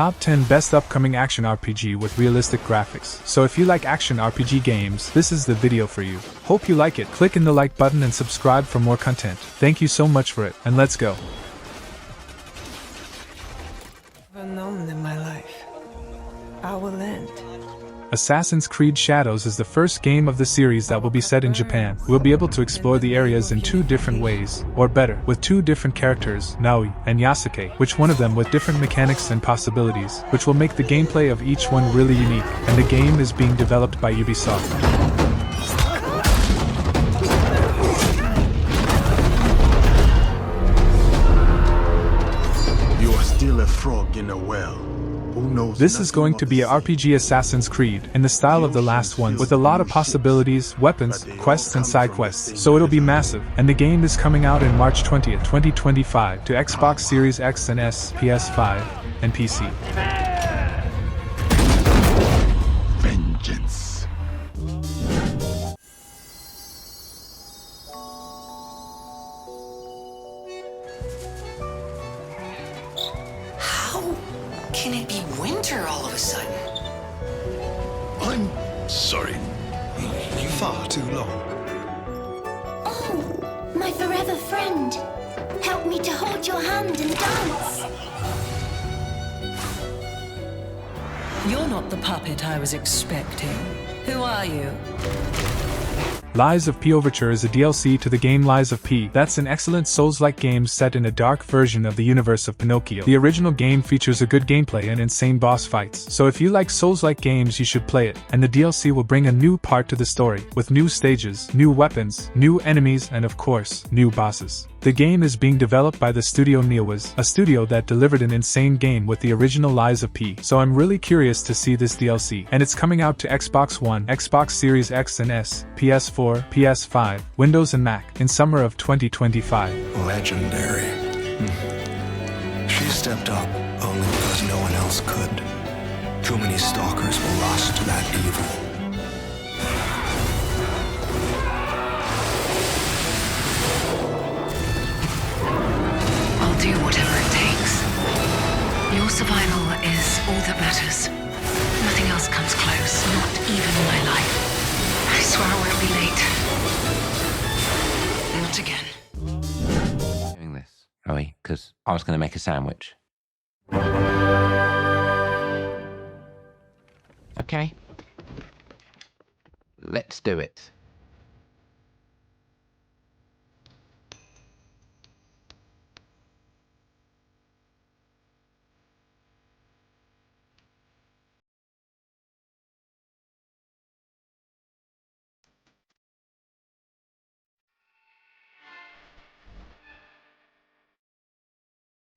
Top 10 Best Upcoming Action RPG with Realistic Graphics. So if you like action RPG games, this is the video for you. Hope you like it. Click in the like button and subscribe for more content. Thank you so much for it, and let's go. Never known in my life. I will end. Assassin's Creed Shadows is the first game of the series that will be set in Japan. We'll be able to explore the areas in two different ways, or better, with two different characters, Naoi and Yasuke, which one of them with different mechanics and possibilities, which will make the gameplay of each one really unique, and the game is being developed by Ubisoft. You are still a frog in a well. Who knows? This is going to be a RPG Assassin's Creed, in the style of the last one, with a lot of possibilities, weapons, quests and side quests, so it'll be massive, and the game is coming out in March 20th, 2025 to Xbox Series X and S, PS5, and PC. Vengeance. Can it be winter all of a sudden? I'm sorry. Far too long. Oh, my forever friend. Help me to hold your hand and dance. You're not the puppet I was expecting. Who are you? Lies of P Overture is a DLC to the game Lies of P. That's an excellent Souls-like game set in a dark version of the universe of Pinocchio. The original game features a good gameplay and insane boss fights, so if you like Souls-like games you should play it, and the DLC will bring a new part to the story, with new stages, new weapons, new enemies and of course, new bosses. The game is being developed by the studio Neowiz, a studio that delivered an insane game with the original Lies of P, so I'm really curious to see this DLC, and it's coming out to Xbox One, Xbox Series X and S, PS4, PS5, Windows and Mac, in summer of 2025. Legendary. She stepped up only because no one else could. Too many stalkers were lost to that evil. I'll do whatever it takes. Your survival is all that matters. Nothing else comes close, not even my life. I swear I won't be late. Not again. Doing this, Chloe, because I was going to make a sandwich. Okay. Let's do it.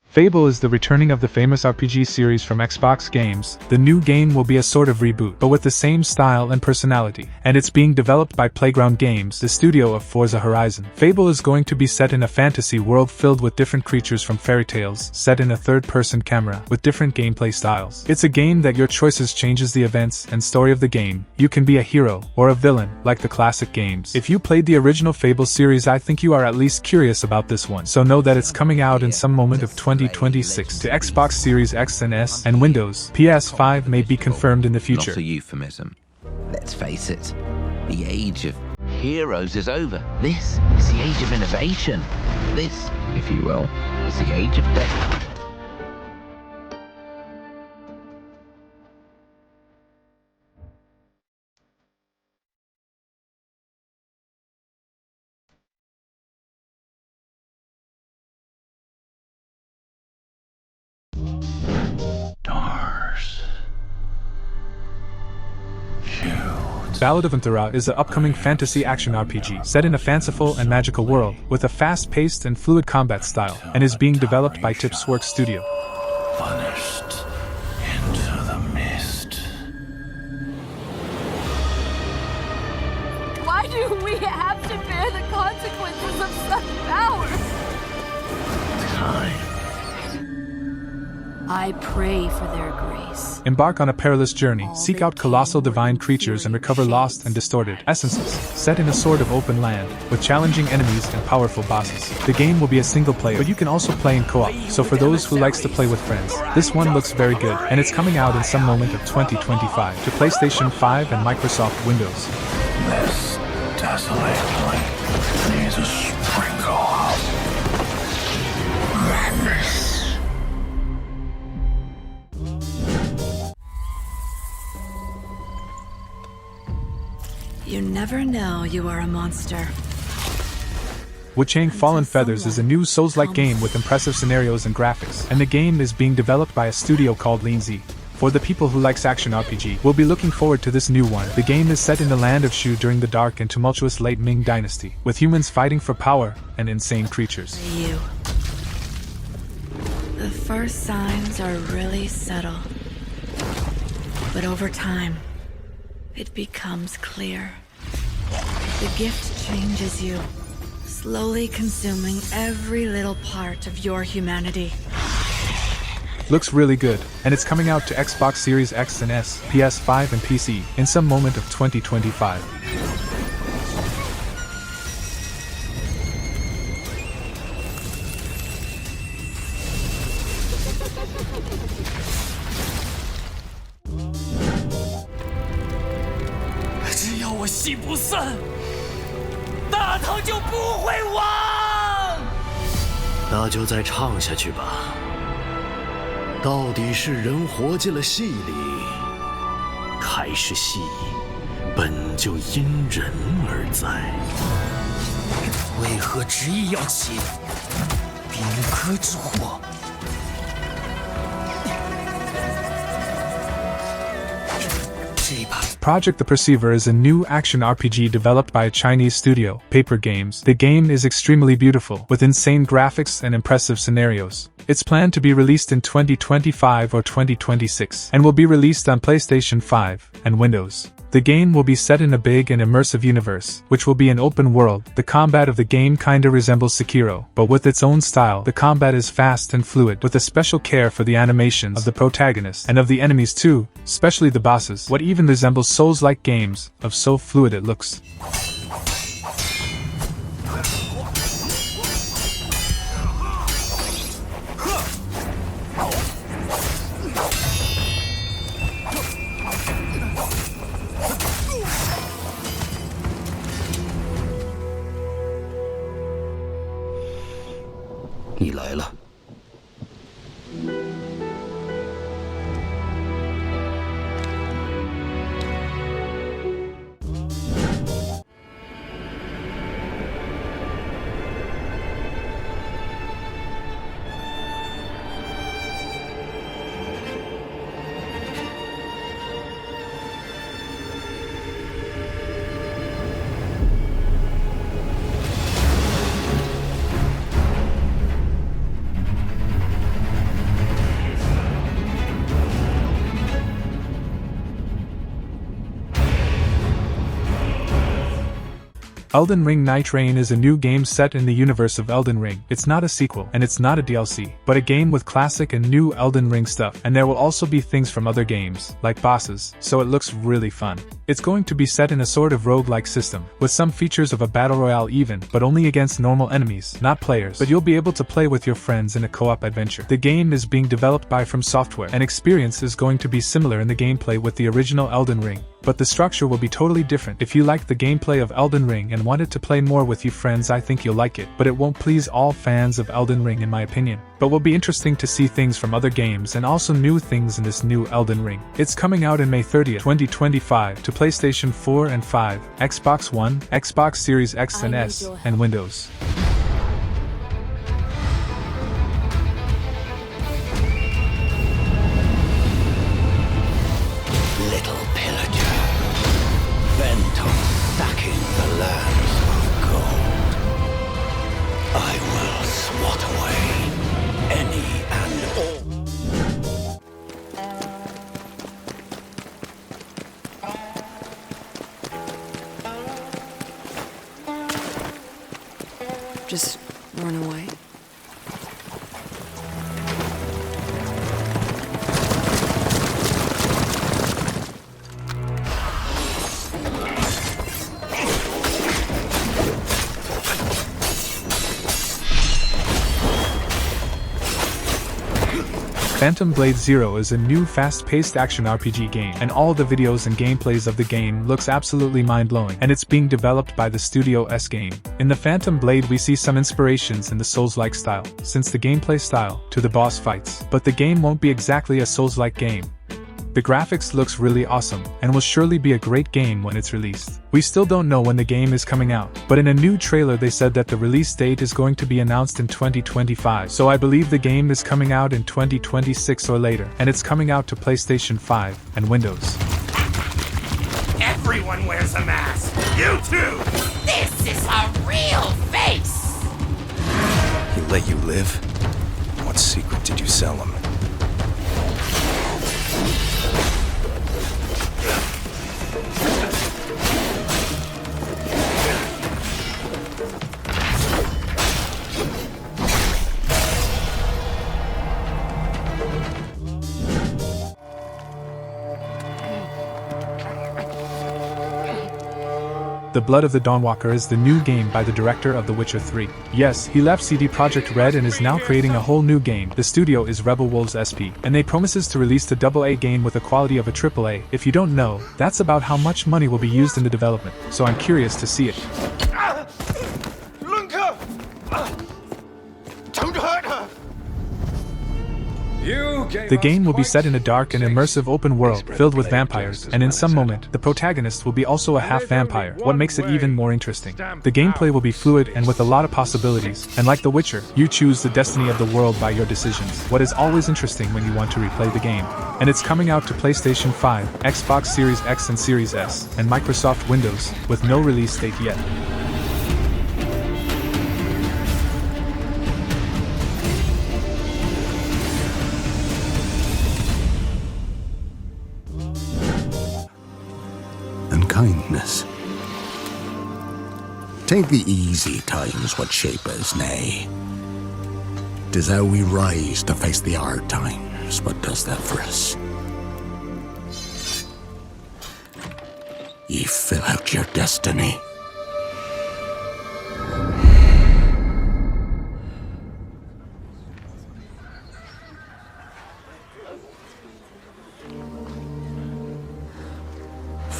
Fable is the returning of the famous RPG series from Xbox Games. The new game will be a sort of reboot, but with the same style and personality, and it's being developed by Playground Games, the studio of Forza Horizon. Fable is going to be set in a fantasy world filled with different creatures from fairy tales, set in a third-person camera, with different gameplay styles. It's a game that your choices changes the events and story of the game. You can be a hero, or a villain, like the classic games. If you played the original Fable series, I think you are at least curious about this one, so know that it's coming out in some moment of 2026 to Xbox Series X and S, and Windows. PS5 may be confirmed in the future. Not a euphemism. Let's face it, the age of heroes is over. This is the age of innovation. This, if you will, is the age of death. Ballad of Anthera is an upcoming fantasy action RPG set in a fanciful and magical world, with a fast-paced and fluid combat style, and is being developed by Tipsworks Studio. Vanished into the mist. Why do we have to bear the consequences of such power? Time I pray for their grace. Embark on a perilous journey, seek out colossal divine creatures and recover lost and distorted essences, set in a sort of open land, with challenging enemies and powerful bosses. The game will be a single player, but you can also play in co-op, so for those who likes to play with friends, this one looks very good, and it's coming out in some moment of 2025 to PlayStation 5 and Microsoft Windows. This desolate place needs a sprinkle of madness. You never know you are a monster. Wuchang Fallen Feathers is a new Souls-like game with impressive scenarios and graphics, and the game is being developed by a studio called Linzi. For the people who likes action RPG, we'll be looking forward to this new one. The game is set in the land of Shu during the dark and tumultuous late Ming Dynasty, with humans fighting for power and insane creatures. You. The first signs are really subtle. But over time, it becomes clear. The gift changes you, slowly consuming every little part of your humanity. Looks really good, and it's coming out to Xbox Series X and S, PS5 and PC, in some moment of 2025.那就再唱下去吧。到底是人活进了戏里，还是戏本就因人而在？为何执意要起兵戈之祸？ Project The Perceiver is a new action RPG developed by a Chinese studio, Paper Games. The game is extremely beautiful, with insane graphics and impressive scenarios. It's planned to be released in 2025 or 2026, and will be released on PlayStation 5 and Windows. The game will be set in a big and immersive universe, which will be an open world. The combat of the game kinda resembles Sekiro, but with its own style. The combat is fast and fluid, with a special care for the animations of the protagonist and of the enemies too, especially the bosses. What even resembles Souls-like games, of so fluid it looks. 你来了。Elden Ring Night Rain is a new game set in the universe of Elden Ring. It's not a sequel, and it's not a DLC, but a game with classic and new Elden Ring stuff, and there will also be things from other games, like bosses, so it looks really fun. It's going to be set in a sort of roguelike system, with some features of a battle royale even, but only against normal enemies, not players, but you'll be able to play with your friends in a co-op adventure. The game is being developed by From Software, and experience is going to be similar in the gameplay with the original Elden Ring. But the structure will be totally different. If you like the gameplay of Elden Ring and wanted to play more with you friends, I think you'll like it, but it won't please all fans of Elden Ring in my opinion. But will be interesting to see things from other games and also new things in this new Elden Ring. It's coming out in May 30th, 2025 to PlayStation 4 and 5, Xbox One, Xbox Series X and S, and Windows. Phantom Blade Zero is a new fast-paced action RPG game, and all the videos and gameplays of the game looks absolutely mind-blowing, and it's being developed by the Studio S game. In the Phantom Blade we see some inspirations in the Souls-like style, since the gameplay style, to the boss fights, but the game won't be exactly a Souls-like game. The graphics looks really awesome, and will surely be a great game when it's released. We still don't know when the game is coming out, but in a new trailer they said that the release date is going to be announced in 2025, so I believe the game is coming out in 2026 or later, and it's coming out to PlayStation 5 and Windows. Everyone wears a mask! You too! This is a real face! He let you live? What secret did you sell him? The Blood of the Dawnwalker is the new game by the director of The Witcher 3. Yes, he left CD Projekt Red and is now creating a whole new game. The studio is Rebel Wolves SP, and they promises to release the AA game with the quality of a AAA. If you don't know, that's about how much money will be used in the development, so I'm curious to see it. Lunka! Don't hurt her! The game will be set in a dark and immersive open world filled with vampires, and in some moment, the protagonist will be also a half-vampire, what makes it even more interesting. The gameplay will be fluid and with a lot of possibilities, and like The Witcher, you choose the destiny of the world by your decisions, what is always interesting when you want to replay the game. And it's coming out to PlayStation 5, Xbox Series X and Series S, and Microsoft Windows, with no release date yet. Kindness. Take the easy times what shape us, nay. 'Tis how we rise to face the hard times what does that for us. Ye fill out your destiny.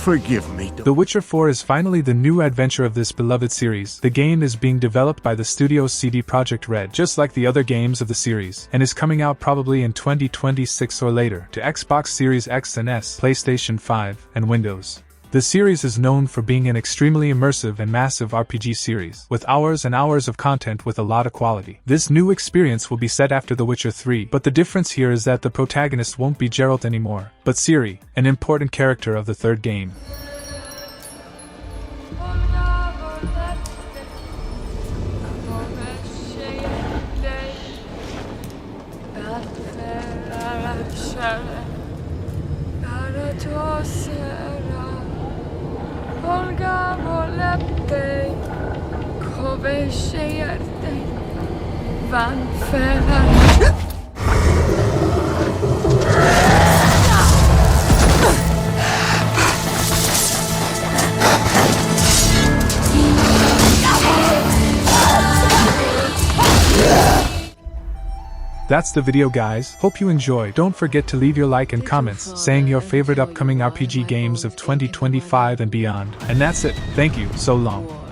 Forgive me. The Witcher 4 is finally the new adventure of this beloved series. The game is being developed by the studio CD Projekt Red, just like the other games of the series, and is coming out probably in 2026 or later to Xbox Series X and S, PlayStation 5, and Windows. The series is known for being an extremely immersive and massive RPG series, with hours and hours of content with a lot of quality. This new experience will be set after The Witcher 3, but the difference here is that the protagonist won't be Geralt anymore, but Ciri, an important character of the third game. Olga voleppe come sceglierte van That's the video, guys. Hope you enjoy. Don't forget to leave your like and comments saying your favorite upcoming RPG games of 2025 and beyond. And that's it. Thank you so long.